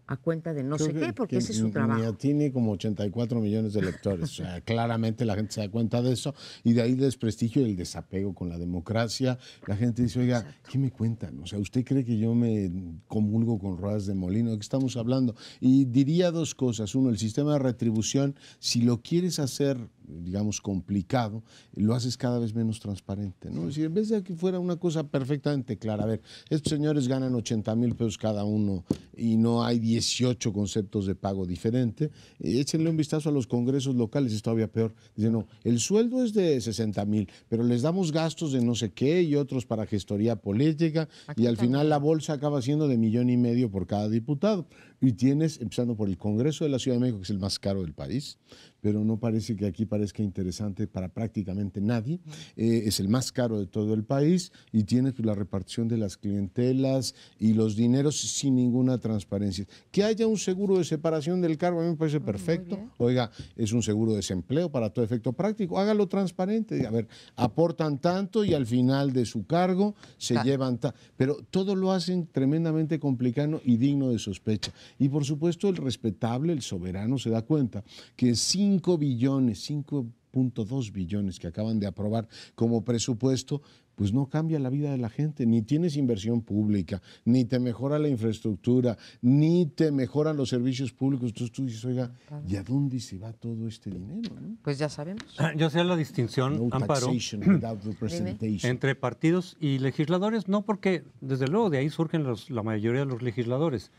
a cuenta de no sé qué, porque ese es su trabajo. Tiene como 84 millones de electores, o sea, claramente la gente se da cuenta de eso, y de ahí el desprestigio y el desapego con la democracia. La gente dice, oiga, exacto, ¿qué me cuentan? O sea, ¿usted cree que yo me comulgo con ruedas de molino? ¿De qué estamos hablando? Y diría 2 cosas. Uno, el sistema de retribución, si lo quieres hacer, digamos, complicado, lo haces cada vez menos transparente, ¿no? Es decir, en vez de que fuera una cosa perfectamente clara, a ver, estos señores ganan 80,000 pesos cada uno y no hay 18 conceptos de pago diferente, échenle un vistazo a los congresos locales, es todavía peor. Dicen, no, el sueldo es de 60,000, pero les damos gastos de no sé qué y otros para gestoría política, y al final la bolsa acaba siendo de 1,5 millones por cada diputado. Y tienes, empezando por el Congreso de la Ciudad de México, que es el más caro del país, pero no parece que aquí parezca interesante para prácticamente nadie. Es el más caro de todo el país, y tienes pues la repartición de las clientelas y los dineros sin ninguna transparencia. Que haya un seguro de separación del cargo a mí me parece perfecto. Oiga, es un seguro de desempleo para todo efecto práctico. Hágalo transparente. A ver, aportan tanto y al final de su cargo se llevan tanto. Pero todo lo hacen tremendamente complicado y digno de sospecha. Y por supuesto el respetable, el soberano, se da cuenta que 5.2 billones que acaban de aprobar como presupuesto, pues no cambia la vida de la gente, ni tienes inversión pública, ni te mejora la infraestructura, ni te mejoran los servicios públicos. Entonces tú dices, oiga, ¿y a dónde se va todo este dinero, no? Pues ya sabemos. Yo sé la distinción, Amparo, entre partidos y legisladores, no, porque desde luego de ahí surgen la mayoría de los legisladores.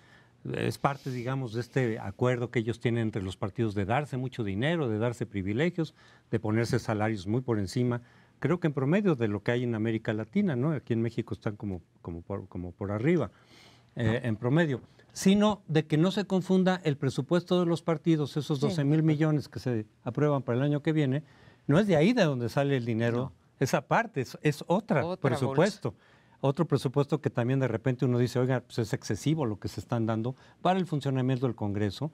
Es parte, digamos, de este acuerdo que ellos tienen entre los partidos de darse mucho dinero, de darse privilegios, de ponerse salarios muy por encima. Creo que en promedio de lo que hay en América Latina, ¿no? Aquí en México están como por arriba, en promedio. Sino de que no se confunda el presupuesto de los partidos, esos 12,000 millones que se aprueban para el año que viene, no es de ahí de donde sale el dinero, no. Esa parte es otro presupuesto. Bolsa. Otro presupuesto que también de repente uno dice, oiga, pues es excesivo lo que se están dando para el funcionamiento del Congreso,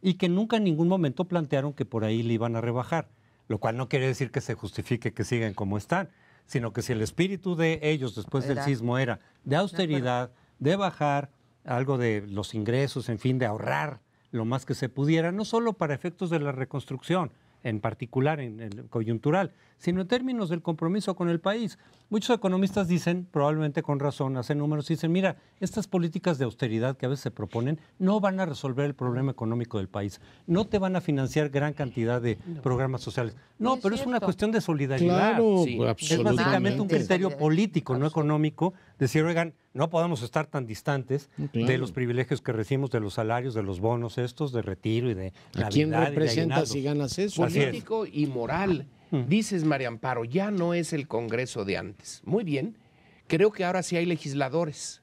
y que nunca en ningún momento plantearon que por ahí le iban a rebajar, lo cual no quiere decir que se justifique que sigan como están, sino que si el espíritu de ellos después del sismo era de austeridad, de bajar algo de los ingresos, en fin, de ahorrar lo más que se pudiera, no solo para efectos de la reconstrucción, en particular en el coyuntural, sino en términos del compromiso con el país. Muchos economistas dicen, probablemente con razón, hacen números y dicen, mira, estas políticas de austeridad que a veces se proponen no van a resolver el problema económico del país, no te van a financiar gran cantidad de programas sociales. No, pero es una cuestión de solidaridad. Claro, sí. Es básicamente un criterio político, no económico, decir, oigan, no podemos estar tan distantes de los privilegios que recibimos, de los salarios, de los bonos estos, de retiro y de Navidad. ¿A quién representas si ganas eso? Político y moral. Dices, María Amparo, ya no es el Congreso de antes. Muy bien, creo que ahora sí hay legisladores,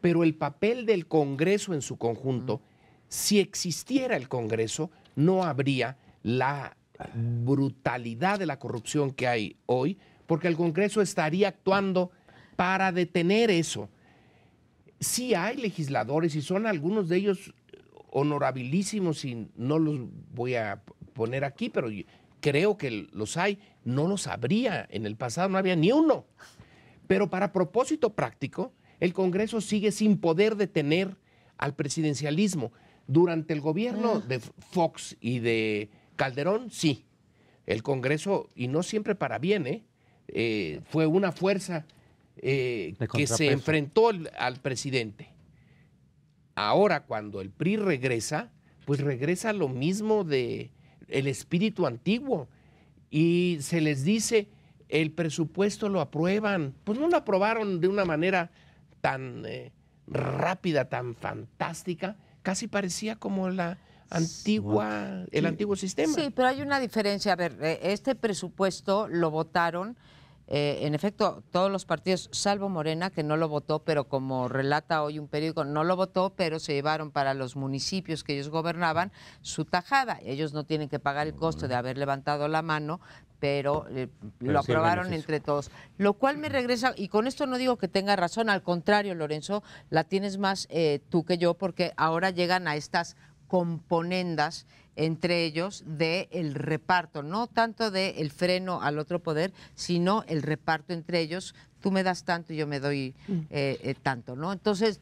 pero el papel del Congreso en su conjunto, si existiera el Congreso, no habría la brutalidad de la corrupción que hay hoy, porque el Congreso estaría actuando para detener eso. Sí hay legisladores y son algunos de ellos honorabilísimos y no los voy a poner aquí, pero creo que los hay. No los habría en el pasado, no había ni uno. Pero para propósito práctico, el Congreso sigue sin poder detener al presidencialismo. Durante el gobierno de Fox y de Calderón, sí. El Congreso, y no siempre para bien, fue una fuerza que se enfrentó al presidente. Ahora, cuando el PRI regresa, pues regresa lo mismo de el espíritu antiguo, y se les dice, el presupuesto lo aprueban. Pues no lo aprobaron de una manera tan rápida, tan fantástica, casi parecía como el antiguo sistema. Sí, pero hay una diferencia. A ver, este presupuesto lo votaron en efecto, todos los partidos, salvo Morena, que no lo votó, pero como relata hoy un periódico, no lo votó, pero se llevaron para los municipios que ellos gobernaban su tajada. Ellos no tienen que pagar el costo de haber levantado la mano, pero lo aprobaron entre todos. Lo cual me regresa, y con esto no digo que tenga razón, al contrario, Lorenzo, la tienes más tú que yo, porque ahora llegan a estas componendas entre ellos del reparto, no tanto del freno al otro poder, sino el reparto entre ellos. Tú me das tanto y yo me doy tanto, ¿no? Entonces,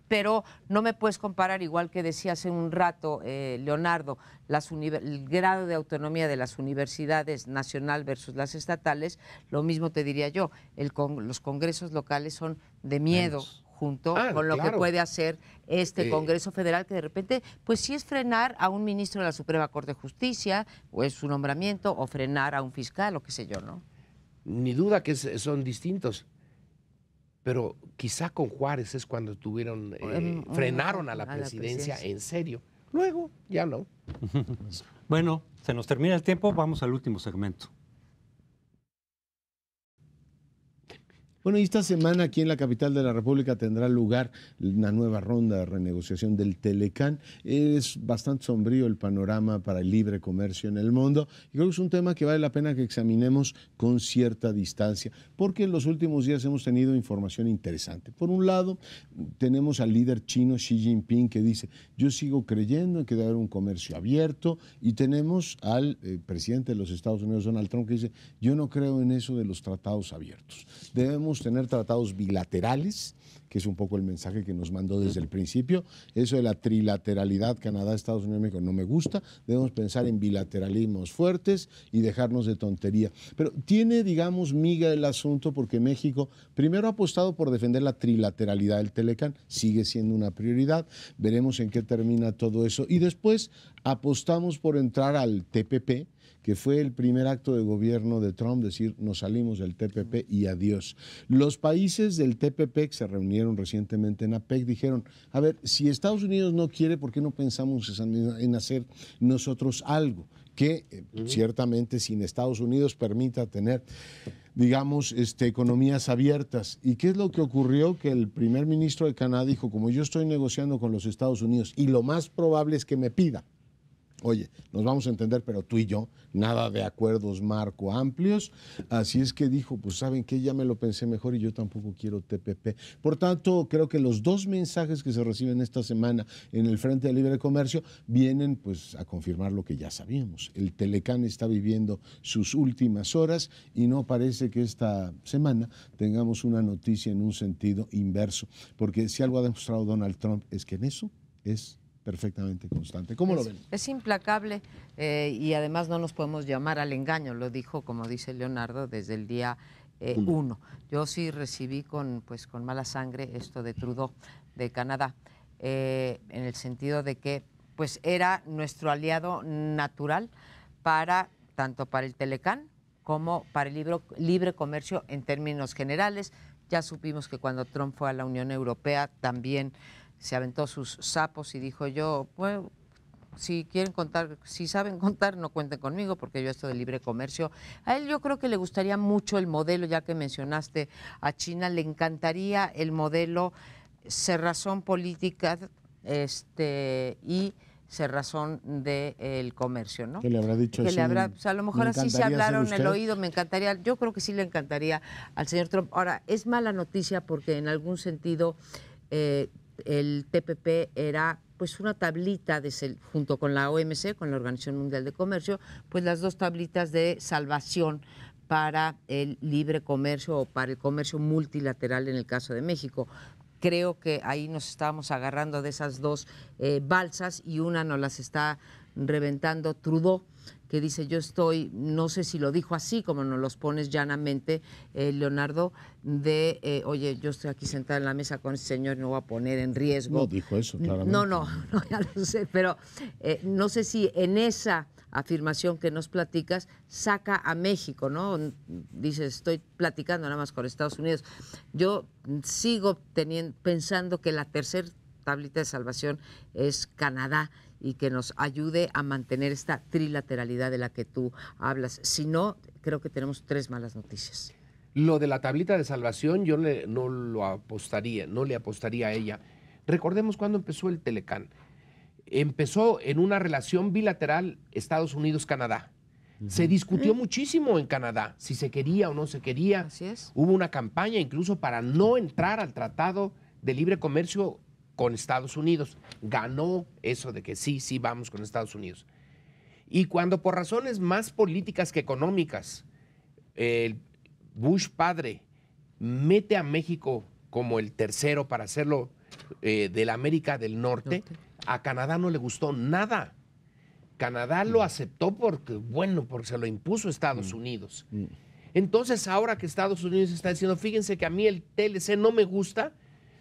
pero no me puedes comparar, igual que decía hace un rato Leonardo, el grado de autonomía de las universidades nacional versus las estatales. Lo mismo te diría yo, los congresos locales son de miedo, junto con lo que puede hacer este Congreso Federal, que de repente, pues sí es frenar a un ministro de la Suprema Corte de Justicia, o es su nombramiento, o frenar a un fiscal, o qué sé yo, ¿no? Ni duda que son distintos. Pero quizá con Juárez es cuando frenaron a la presidencia en serio. Luego, ya no. Bueno, se nos termina el tiempo, vamos al último segmento. Bueno, y esta semana aquí en la capital de la República tendrá lugar una nueva ronda de renegociación del Telecán. Es bastante sombrío el panorama para el libre comercio en el mundo y creo que es un tema que vale la pena que examinemos con cierta distancia, porque en los últimos días hemos tenido información interesante. Por un lado, tenemos al líder chino Xi Jinping que dice, yo sigo creyendo en que debe haber un comercio abierto, y tenemos al presidente de los Estados Unidos, Donald Trump, que dice, yo no creo en eso de los tratados abiertos. Debemos tener tratados bilaterales, que es un poco el mensaje que nos mandó desde el principio. Eso de la trilateralidad, Canadá, Estados Unidos, México, no me gusta. Debemos pensar en bilateralismos fuertes y dejarnos de tontería. Pero tiene, digamos, miga el asunto, porque México primero ha apostado por defender la trilateralidad del Telecán, sigue siendo una prioridad. Veremos en qué termina todo eso. Y después apostamos por entrar al TPP, que fue el primer acto de gobierno de Trump, decir, nos salimos del TPP y adiós. Los países del TPP que se reunieron recientemente en APEC dijeron, a ver, si Estados Unidos no quiere, ¿por qué no pensamos en hacer nosotros algo que ciertamente sin Estados Unidos permita tener, digamos, economías abiertas? ¿Y qué es lo que ocurrió? Que el primer ministro de Canadá dijo, como yo estoy negociando con los Estados Unidos y lo más probable es que me pida, oye, nos vamos a entender, pero tú y yo, nada de acuerdos marco amplios. Así es que dijo, pues ¿saben qué? Ya me lo pensé mejor y yo tampoco quiero TPP. Por tanto, creo que los dos mensajes que se reciben esta semana en el Frente de Libre Comercio vienen pues a confirmar lo que ya sabíamos. El Telecán está viviendo sus últimas horas y no parece que esta semana tengamos una noticia en un sentido inverso, porque si algo ha demostrado Donald Trump es que en eso es perfectamente constante. ¿Cómo lo ven? Es implacable y además no nos podemos llamar al engaño, lo dijo, como dice Leonardo, desde el día 1. Yo sí recibí con mala sangre esto de Trudeau, de Canadá, en el sentido de que pues era nuestro aliado natural tanto para el Telecán como para el libre comercio en términos generales. Ya supimos que cuando Trump fue a la Unión Europea también se aventó sus sapos y dijo yo, bueno, si quieren contar, si saben contar, no cuenten conmigo, porque yo esto de libre comercio, a él yo creo que le gustaría mucho el modelo, ya que mencionaste a China, le encantaría el modelo cerrazón política y cerrazón del comercio, ¿no? ¿Qué le habrá dicho? Que le habrá, pues a lo mejor así se hablaron en el oído, me encantaría, yo creo que sí le encantaría al señor Trump. Ahora, es mala noticia porque en algún sentido el TPP era pues una tablita junto con la OMC, con la Organización Mundial de Comercio, pues las dos tablitas de salvación para el libre comercio o para el comercio multilateral en el caso de México. Creo que ahí nos estábamos agarrando de esas dos balsas y una nos las está reventando Trudeau, que dice yo estoy, no sé si lo dijo así como nos los pones llanamente, Leonardo, oye, yo estoy aquí sentada en la mesa con este señor y no voy a poner en riesgo. No dijo eso, claramente. No, ya lo sé, pero no sé si en esa afirmación que nos platicas saca a México, ¿no? Dices, estoy platicando nada más con Estados Unidos. Yo sigo pensando que la tercera tablita de salvación es Canadá y que nos ayude a mantener esta trilateralidad de la que tú hablas. Si no, creo que tenemos tres malas noticias. Lo de la tablita de salvación yo no le apostaría a ella. Recordemos cuando empezó el Telecán. Empezó en una relación bilateral Estados Unidos-Canadá. Se discutió muchísimo en Canadá si se quería o no se quería. Así es. Hubo una campaña incluso para no entrar al Tratado de Libre Comercio con Estados Unidos. Ganó eso de que sí, vamos con Estados Unidos. Y cuando por razones más políticas que económicas, el Bush padre mete a México como el tercero para hacerlo de la América del Norte, a Canadá no le gustó nada. Canadá lo aceptó porque se lo impuso Estados Unidos. Entonces, ahora que Estados Unidos está diciendo, fíjense que a mí el TLC no me gusta,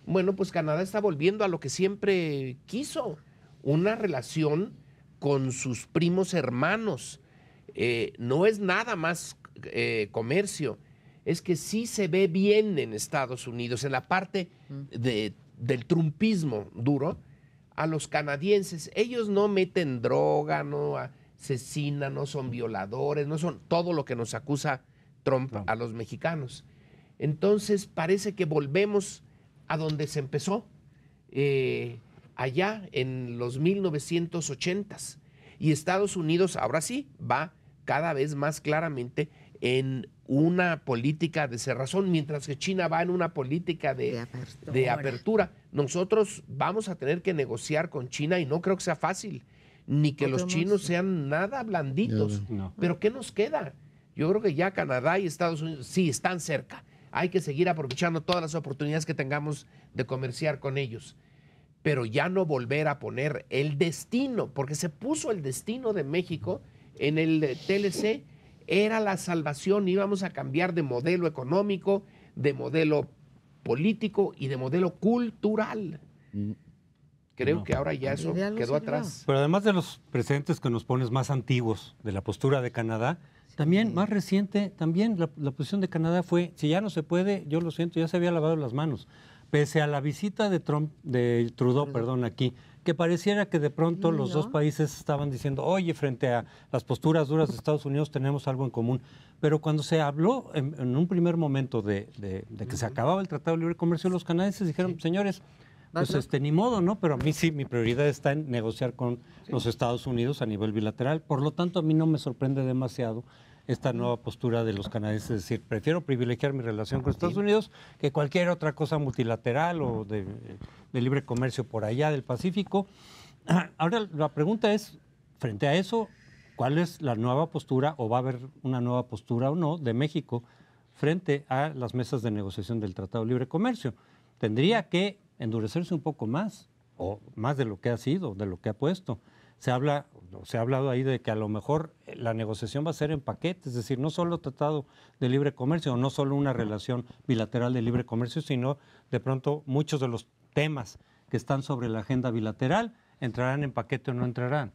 bueno, pues Canadá está volviendo a lo que siempre quiso, una relación con sus primos hermanos. No es nada más comercio, es que sí se ve bien en Estados Unidos, en la parte del trumpismo duro. A los canadienses, ellos no meten droga, no asesinan, no son violadores, no son todo lo que nos acusa Trump a los mexicanos. Entonces parece que volvemos a donde se empezó, allá en los 1980s. Y Estados Unidos ahora sí va cada vez más claramente en una política de cerrazón, mientras que China va en una política de apertura. Nosotros vamos a tener que negociar con China y no creo que sea fácil, ni que los chinos sean nada blanditos. No. Pero ¿qué nos queda? Yo creo que ya Canadá y Estados Unidos sí están cerca. Hay que seguir aprovechando todas las oportunidades que tengamos de comerciar con ellos. Pero ya no volver a poner el destino, porque se puso el destino de México en el TLC. Era la salvación, íbamos a cambiar de modelo económico, de modelo político y de modelo cultural. Creo que ahora ya eso quedó atrás. Pero además de los precedentes que nos pones más antiguos de la postura de Canadá, también más reciente, también la posición de Canadá fue, si ya no se puede, yo lo siento, ya se había lavado las manos. Pese a la visita de Trudeau, aquí, que pareciera que de pronto los dos países estaban diciendo, oye, frente a las posturas duras de Estados Unidos tenemos algo en común. Pero cuando se habló en un primer momento de que se acababa el Tratado de Libre Comercio, los canadienses dijeron, señores, pues ni modo, ¿no? Pero a mí sí, mi prioridad está en negociar con los Estados Unidos a nivel bilateral. Por lo tanto, a mí no me sorprende demasiado esta nueva postura de los canadienses, es decir, prefiero privilegiar mi relación con Estados Unidos que cualquier otra cosa multilateral o de libre comercio por allá del Pacífico. Ahora, la pregunta es, frente a eso, ¿cuál es la nueva postura o va a haber una nueva postura o no de México frente a las mesas de negociación del Tratado de Libre Comercio? Tendría que endurecerse un poco más, o más de lo que ha sido, de lo que ha puesto. Se ha hablado ahí de que a lo mejor la negociación va a ser en paquete, es decir, no solo tratado de libre comercio o no solo una relación bilateral de libre comercio, sino de pronto muchos de los temas que están sobre la agenda bilateral entrarán en paquete o no entrarán.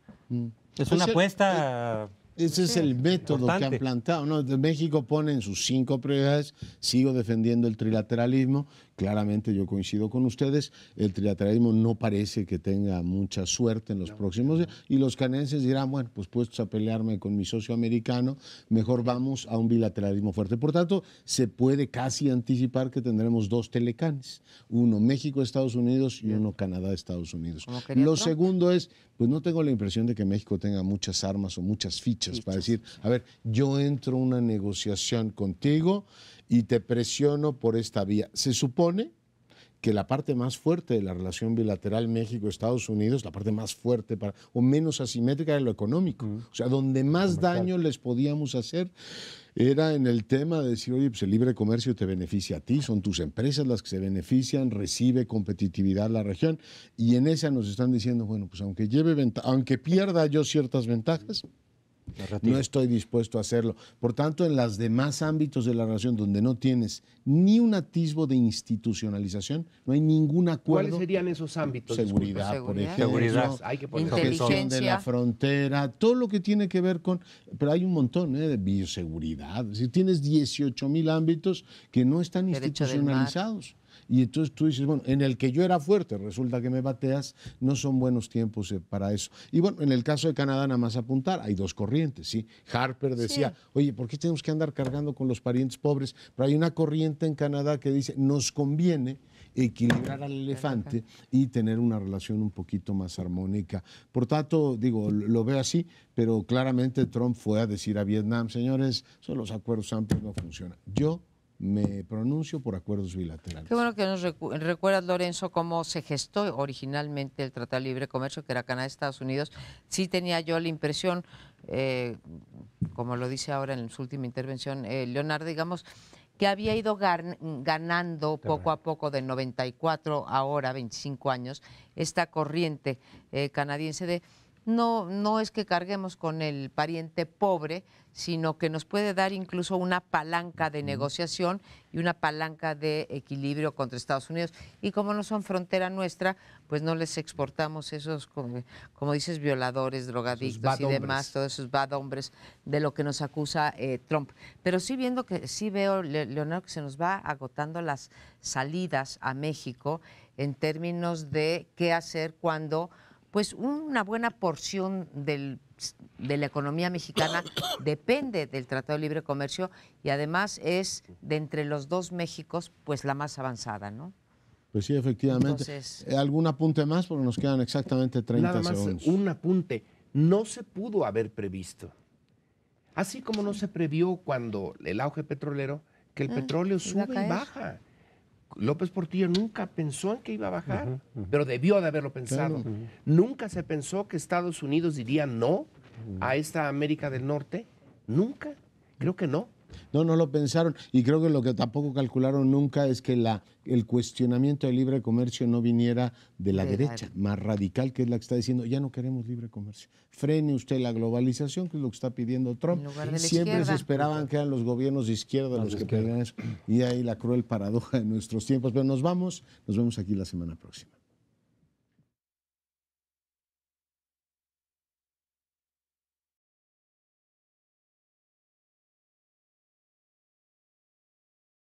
Es una apuesta. Ese es el método importante que han plantado, ¿no? México pone en sus 5 prioridades, sigo defendiendo el trilateralismo. Claramente yo coincido con ustedes, el trilateralismo no parece que tenga mucha suerte en los próximos días y los canadienses dirán, bueno, pues puestos a pelearme con mi socio americano, mejor vamos a un bilateralismo fuerte. Por tanto, se puede casi anticipar que tendremos 2 telecanes, uno México, Estados Unidos y uno Canadá, Estados Unidos. Lo segundo es, pues no tengo la impresión de que México tenga muchas armas o muchas fichas para decir, a ver, yo entro a una negociación contigo y te presiono por esta vía. Se supone que la parte más fuerte de la relación bilateral México-Estados Unidos, la parte más fuerte o menos asimétrica era lo económico. O sea, donde más daño les podíamos hacer era en el tema de decir, oye, pues el libre comercio te beneficia a ti, son tus empresas las que se benefician, recibe competitividad la región, y en esa nos están diciendo, bueno, pues aunque pierda yo ciertas ventajas, no estoy dispuesto a hacerlo. Por tanto, en los demás ámbitos de la relación donde no tienes ni un atisbo de institucionalización, no hay ningún acuerdo. ¿Cuáles serían esos ámbitos? Seguridad, por ejemplo, hay que poner protección de la frontera, todo lo que tiene que ver con... Pero hay un montón de bioseguridad. Si tienes 18,000 ámbitos que no están institucionalizados. Y entonces tú dices, bueno, en el que yo era fuerte, resulta que me bateas, no son buenos tiempos para eso. Y bueno, en el caso de Canadá, nada más apuntar, hay dos corrientes, ¿sí? Harper decía, oye, ¿por qué tenemos que andar cargando con los parientes pobres? Pero hay una corriente en Canadá que dice, nos conviene equilibrar al elefante y tener una relación un poquito más armónica. Por tanto, digo, lo veo así, pero claramente Trump fue a decir a Vietnam, señores, son los acuerdos amplios, no funcionan. Yo me pronuncio por acuerdos bilaterales. Qué bueno que nos recuerdas, Lorenzo, cómo se gestó originalmente el Tratado de Libre Comercio, que era Canadá-Estados Unidos. Sí tenía yo la impresión, como lo dice ahora en su última intervención, Leonardo, digamos, que había ido ganando poco a poco de 94 ahora, 25 años, esta corriente canadiense de no es que carguemos con el pariente pobre, sino que nos puede dar incluso una palanca de negociación y una palanca de equilibrio contra Estados Unidos. Y como no son frontera nuestra, pues no les exportamos esos, como dices, violadores, drogadictos y demás, todos esos bad hombres de lo que nos acusa Trump. Pero sí veo, Leonardo, que se nos va agotando las salidas a México en términos de qué hacer cuando pues una buena porción de la economía mexicana depende del Tratado de Libre Comercio y además es de entre los dos Méxicos pues la más avanzada, ¿no? Pues sí, efectivamente. Entonces, ¿algún apunte más? Porque nos quedan exactamente 30 Nada más segundos. un apunte. No se pudo haber previsto. Así como no se previó cuando el auge petrolero, que el petróleo iba a sube y caer. baja. López Portillo nunca pensó en que iba a bajar, pero debió de haberlo pensado. Nunca se pensó que Estados Unidos diría no a esta América del Norte. Nunca. Creo que no. No lo pensaron. Y creo que lo que tampoco calcularon nunca es que el cuestionamiento del libre comercio no viniera de la derecha, más radical, que es la que está diciendo, ya no queremos libre comercio. Frene usted la globalización, que es lo que está pidiendo Trump. En lugar de la Siempre se izquierda. esperaban que eran los gobiernos de izquierda los que pedían eso. Y ahí la cruel paradoja de nuestros tiempos. Pero nos vemos aquí la semana próxima.